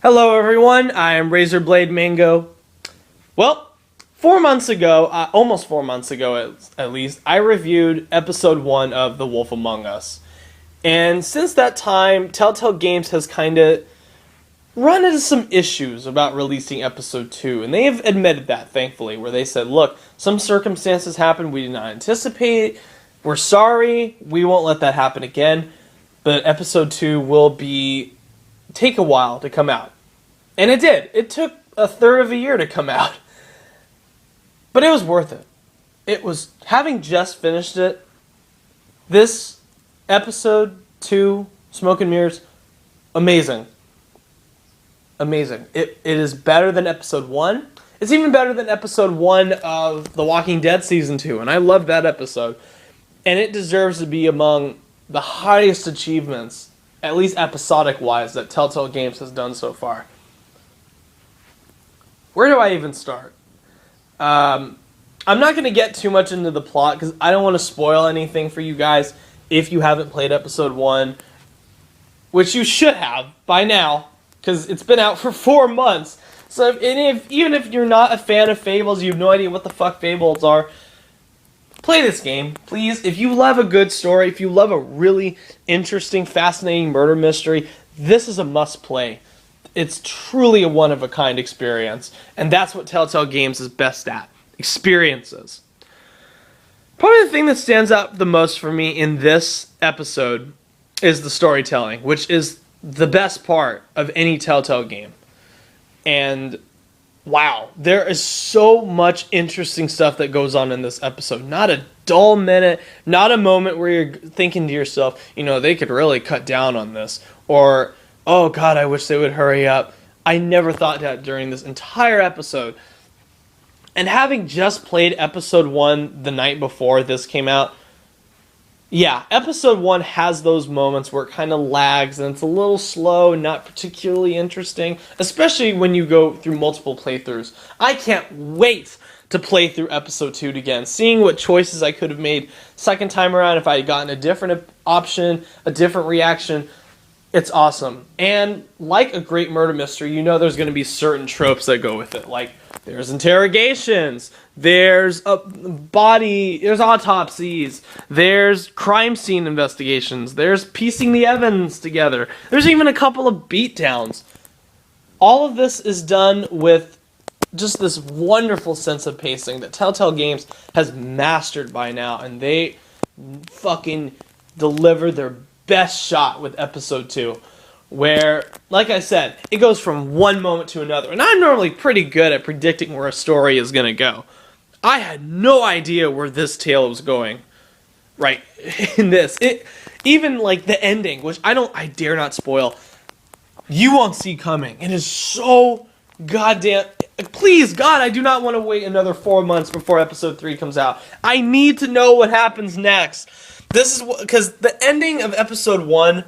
Hello everyone, I am Razorblade Mango. Well, 4 months ago, almost 4 months ago at least, I reviewed episode 1 of The Wolf Among Us. And since that time, Telltale Games has kind of run into some issues about releasing episode 2. And they have admitted that, thankfully, where they said, look, some circumstances happened we did not anticipate. We're sorry, we won't let that happen again. But episode 2 will take a while to come out. And it did. It took a third of a year to come out. But it was worth it. It was, having just finished it, this episode 2, Smoke and Mirrors, amazing. Amazing. It is better than episode 1. It's even better than episode 1 of The Walking Dead season 2, and I love that episode. And it deserves to be among the highest achievements, at least episodic-wise, that Telltale Games has done so far. Where do I even start? I'm not going to get too much into the plot because I don't want to spoil anything for you guys if you haven't played episode 1, which you should have by now because it's been out for 4 months. So even if you're not a fan of Fables, you have no idea what the fuck Fables are, play this game, please. If you love a good story, if you love a really interesting, fascinating murder mystery, this is a must-play. It's truly a one-of-a-kind experience, and that's what Telltale Games is best at, experiences. Probably the thing that stands out the most for me in this episode is the storytelling, which is the best part of any Telltale game. And wow, there is so much interesting stuff that goes on in this episode. Not a dull minute, not a moment where you're thinking to yourself, they could really cut down on this, or oh god, I wish they would hurry up. I never thought that during this entire episode. And having just played episode 1 the night before this came out, yeah, episode 1 has those moments where it kind of lags and it's a little slow, not particularly interesting, especially when you go through multiple playthroughs. I can't wait to play through episode 2 again, seeing what choices I could have made second time around if I had gotten a different option, a different reaction. It's awesome. And like a great murder mystery, there's going to be certain tropes that go with it. Like, there's interrogations, there's there's autopsies, there's crime scene investigations, there's piecing the evidence together. There's even a couple of beatdowns. All of this is done with just this wonderful sense of pacing that Telltale Games has mastered by now, and they fucking deliver their best shot with episode 2, where, like I said, it goes from one moment to another, and I'm normally pretty good at predicting where a story is going to go. I had no idea where this tale was going, right, in this. Even, like, the ending, which I dare not spoil, you won't see coming. It is so goddamn, please, God, I do not want to wait another 4 months before episode 3 comes out. I need to know what happens next. This is because the ending of episode 1,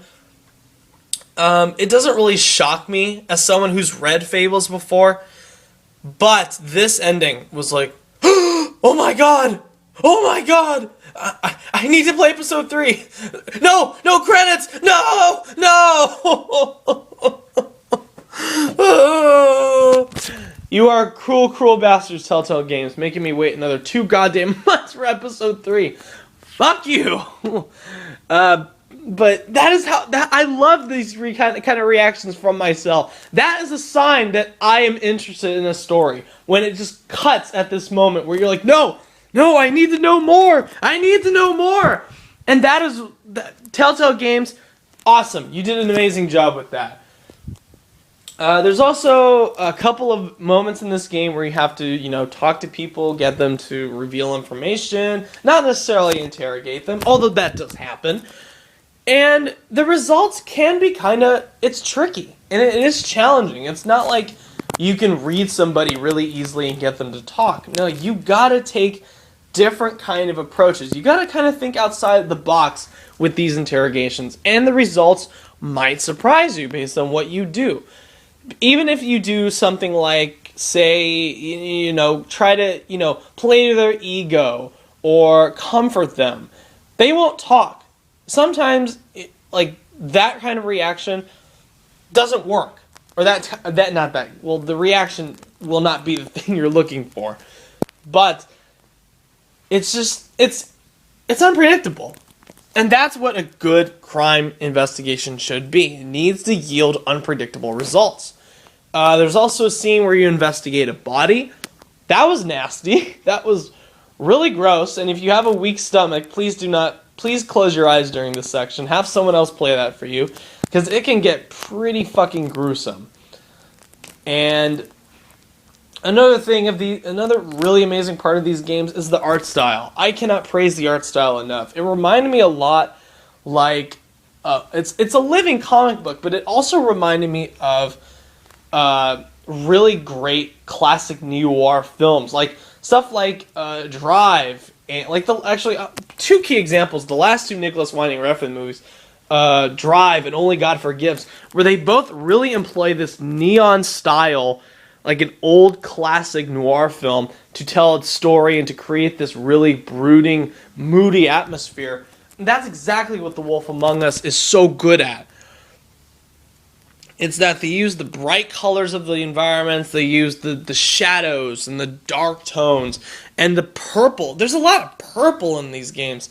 it doesn't really shock me as someone who's read Fables before, but this ending was like, oh my god, I need to play episode 3. No credits, no. You are cruel bastards, Telltale Games, making me wait another 2 goddamn months for episode 3. Fuck you! But that is how I love these kind of reactions from myself. That is a sign that I am interested in a story. When it just cuts at this moment where you're like, no, I need to know more. And that is Telltale Games. Awesome. You did an amazing job with that. There's also a couple of moments in this game where you have to, talk to people, get them to reveal information, not necessarily interrogate them, although that does happen. And the results can be it's tricky, and it is challenging. It's not like you can read somebody really easily and get them to talk. No, you gotta take different kind of approaches. You gotta kind of think outside the box with these interrogations, and the results might surprise you based on what you do. Even if you do something like, say, try to, play to their ego or comfort them, they won't talk. Sometimes, that kind of reaction doesn't work. or the reaction will not be the thing you're looking for. But it's unpredictable. And that's what a good crime investigation should be. It needs to yield unpredictable results. There's also a scene where you investigate a body. That was nasty. That was really gross. And if you have a weak stomach, please close your eyes during this section. Have someone else play that for you, because it can get pretty fucking gruesome. And another really amazing part of these games is the art style. I cannot praise the art style enough. It reminded me a lot like it's a living comic book, but it also reminded me of really great classic noir films, like stuff like Drive, and like two key examples, the last two Nicholas Winding Refn movies, Drive and Only God Forgives, where they both really employ this neon style, like an old classic noir film, to tell its story and to create this really brooding, moody atmosphere. And that's exactly what The Wolf Among Us is so good at. It's that they use the bright colors of the environments, they use the shadows and the dark tones, and the purple. There's a lot of purple in these games.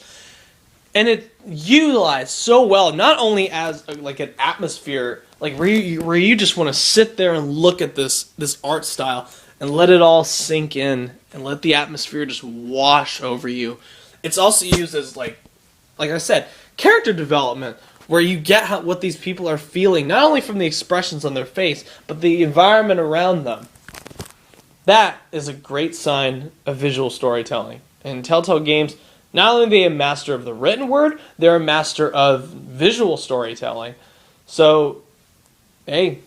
And it utilized so well, not only as like an atmosphere, like where you just want to sit there and look at this art style and let it all sink in and let the atmosphere just wash over you. It's also used as like I said, character development, where you get what these people are feeling, not only from the expressions on their face, but the environment around them. That is a great sign of visual storytelling. And Telltale Games, not only are they a master of the written word, they're a master of visual storytelling. So, hey,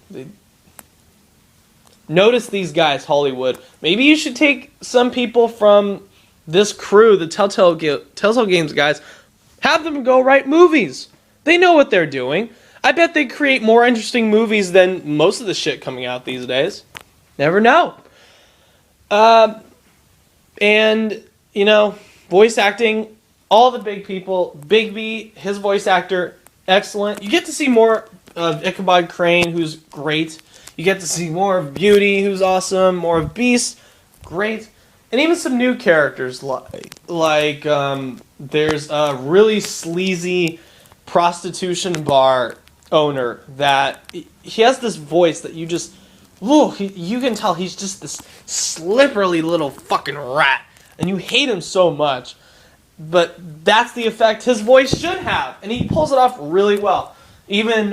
notice these guys, Hollywood. Maybe you should take some people from this crew, the Telltale Games guys, have them go write movies. They know what they're doing. I bet they create more interesting movies than most of the shit coming out these days. Never know. And, voice acting, all the big people. Bigby, his voice actor, excellent. You get to see more of Ichabod Crane, who's great. You get to see more of Beauty, who's awesome. More of Beast, great. And even some new characters, like there's a really sleazy prostitution bar owner that he has this voice that you just you can tell he's just this slippery little fucking rat, and you hate him so much, but that's the effect his voice should have, and he pulls it off really well. Even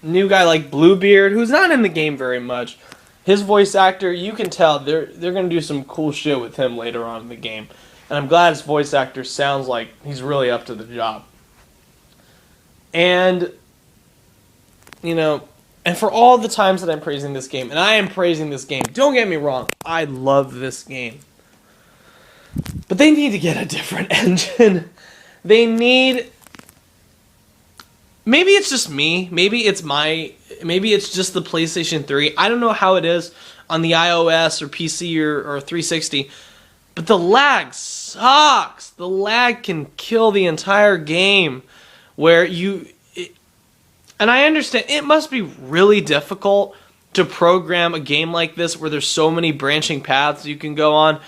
new guy like Bluebeard, who's not in the game very much, his voice actor, you can tell they're gonna do some cool shit with him later on in the game, and I'm glad his voice actor sounds like he's really up to the job. And, and for all the times that I'm praising this game, and I am praising this game, don't get me wrong, I love this game. But they need to get a different engine. Maybe it's just me, maybe it's just the PlayStation 3, I don't know how it is on the iOS or PC or 360, but the lag sucks. The lag can kill the entire game. And I understand, it must be really difficult to program a game like this where there's so many branching paths you can go on.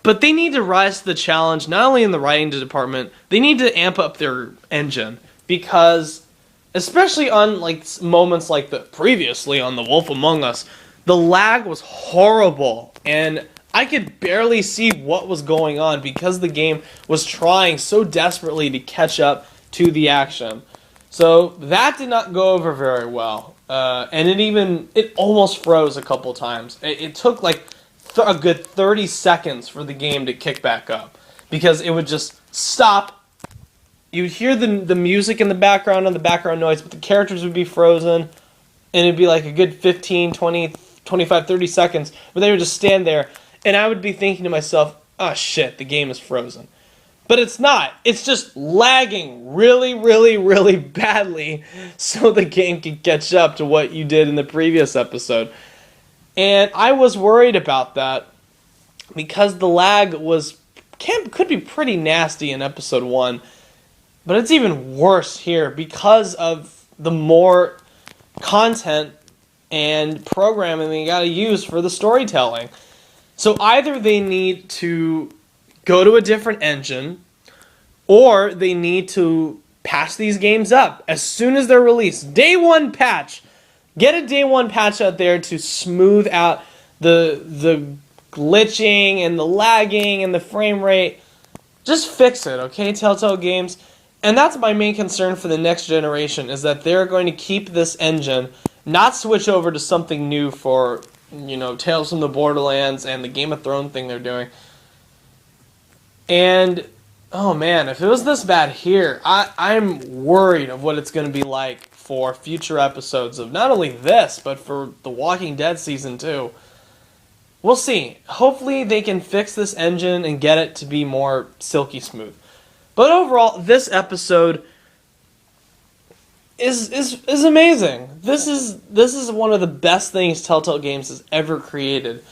But they need to rise to the challenge, not only in the writing department, they need to amp up their engine. Because, especially on moments like the previously on The Wolf Among Us, the lag was horrible. And I could barely see what was going on because the game was trying so desperately to catch up to the action. So that did not go over very well. And it almost froze a couple times. It took a good 30 seconds for the game to kick back up, because it would just stop. You'd hear the music in the background and the background noise, but the characters would be frozen, and it'd be like a good 15, 20, 25, 30 seconds where they would just stand there, and I would be thinking to myself, oh shit, the game is frozen. But it's not. It's just lagging really, really, really badly so the game can catch up to what you did in the previous episode. And I was worried about that because the lag could be pretty nasty in episode 1. But it's even worse here because of the more content and programming they got to use for the storytelling. So either they need to go to a different engine, or they need to patch these games up as soon as they're released. Day one patch. Get a day one patch out there to smooth out the glitching and the lagging and the frame rate. Just fix it, okay, Telltale Games? And that's my main concern for the next generation, is that they're going to keep this engine, not switch over to something new for, Tales from the Borderlands and the Game of Thrones thing they're doing. And, oh man, if it was this bad here, I'm worried of what it's going to be like for future episodes of not only this, but for The Walking Dead Season 2. We'll see. Hopefully they can fix this engine and get it to be more silky smooth. But overall, this episode is amazing. This is one of the best things Telltale Games has ever created.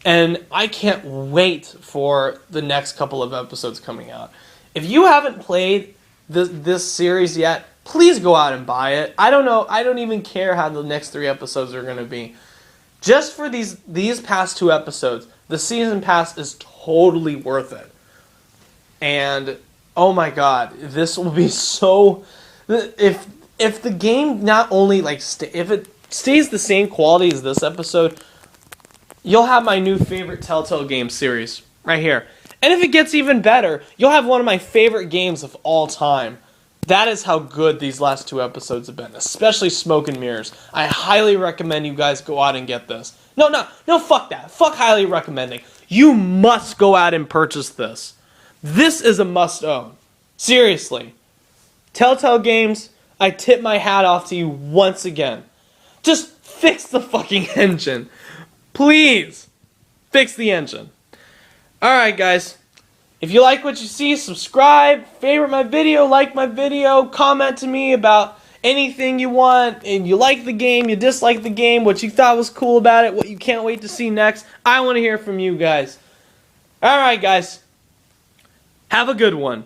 And I can't wait for the next couple of episodes coming out. If you haven't played this series yet, please go out and buy it. I don't know. I don't even care how the next 3 episodes are going to be. Just for these past 2 episodes, the season pass is totally worth it. And oh my god, this will be so. If the game not only if it stays the same quality as this episode, you'll have my new favorite Telltale Games series right here. And if it gets even better, you'll have one of my favorite games of all time. That is how good these last 2 episodes have been, especially Smoke and Mirrors. I highly recommend you guys go out and get this. No, fuck that. Fuck highly recommending. You must go out and purchase this. This is a must-own. Seriously. Telltale Games, I tip my hat off to you once again. Just fix the fucking engine. Please. Fix the engine. Alright, guys. If you like what you see, subscribe, favorite my video, like my video, comment to me about anything you want, and you like the game, you dislike the game, what you thought was cool about it, what you can't wait to see next. I want to hear from you guys. Alright, guys. Have a good one.